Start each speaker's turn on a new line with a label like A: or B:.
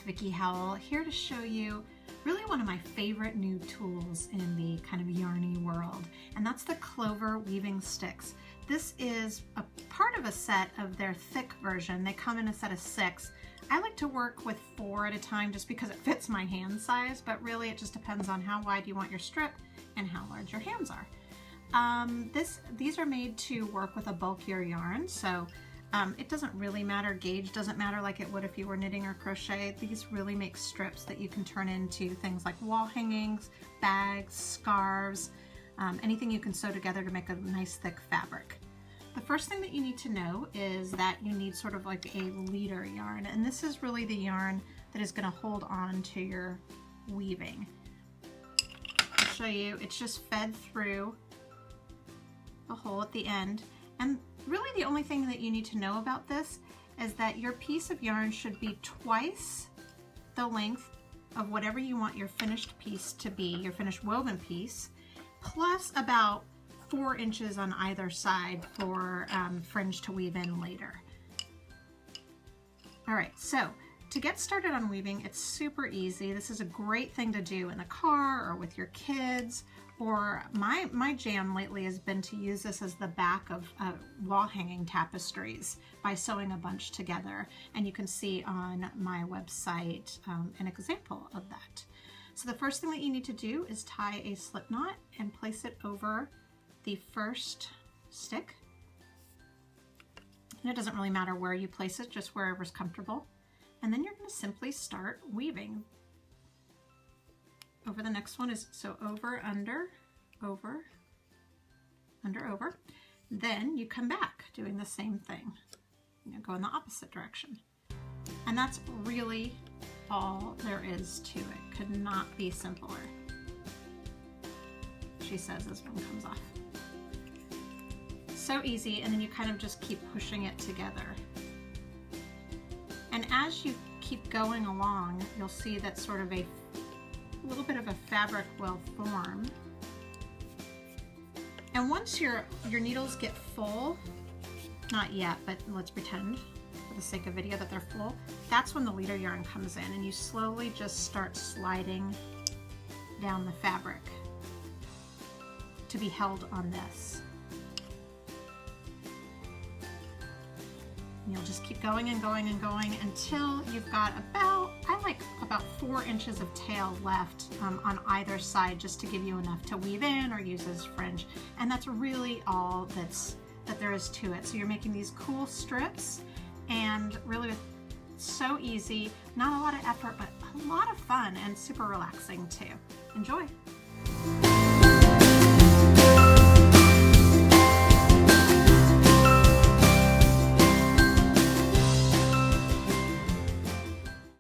A: Vickie Howell, here to show you really one of my favorite new tools in the kind of yarny world, and that's the Clover Weaving Sticks. This is a part of a set of their thick version. They come in a set of 6. I like to work with 4 at a time just because it fits my hand size, but really it just depends on how wide you want your strip and how large your hands are. These are made to work with a bulkier yarn, so it doesn't really matter, gauge doesn't matter like it would if you were knitting or crochet. These really make strips that you can turn into things like wall hangings, bags, scarves, anything you can sew together to make a nice thick fabric. The first thing that you need to know is that you need sort of like a leader yarn, and this is really the yarn that is going to hold on to your weaving. I'll show you, it's just fed through the hole at the end. And really the only thing that you need to know about this is that your piece of yarn should be twice the length of whatever you want your finished piece to be, your finished woven piece, plus about 4 inches on either side for fringe to weave in later. All right, so to get started on weaving, it's super easy. This is a great thing to do in the car or with your kids, or my jam lately has been to use this as the back of wall hanging tapestries by sewing a bunch together. And you can see on my website an example of that. So the first thing that you need to do is tie a slip knot and place it over the first stick. And it doesn't really matter where you place it, just wherever's comfortable. And then you're going to simply start weaving. Over the next one is so over, under, over, under, over. Then you come back doing the same thing. You know, go in the opposite direction. And that's really all there is to it. Could not be simpler, she says as one comes off. So easy, and then you kind of just keep pushing it together. And as you keep going along, you'll see that sort of a little bit of a fabric will form. And once your needles get full, not yet, but let's pretend for the sake of video that they're full, that's when the leader yarn comes in, and you slowly just start sliding down the fabric to be held on this. You'll just keep going and going and going until you've got about, I like about 4 inches of tail left on either side, just to give you enough to weave in or use as fringe. And that's really all that there is to it. So you're making these cool strips, and really so easy, not a lot of effort, but a lot of fun and super relaxing too. Enjoy.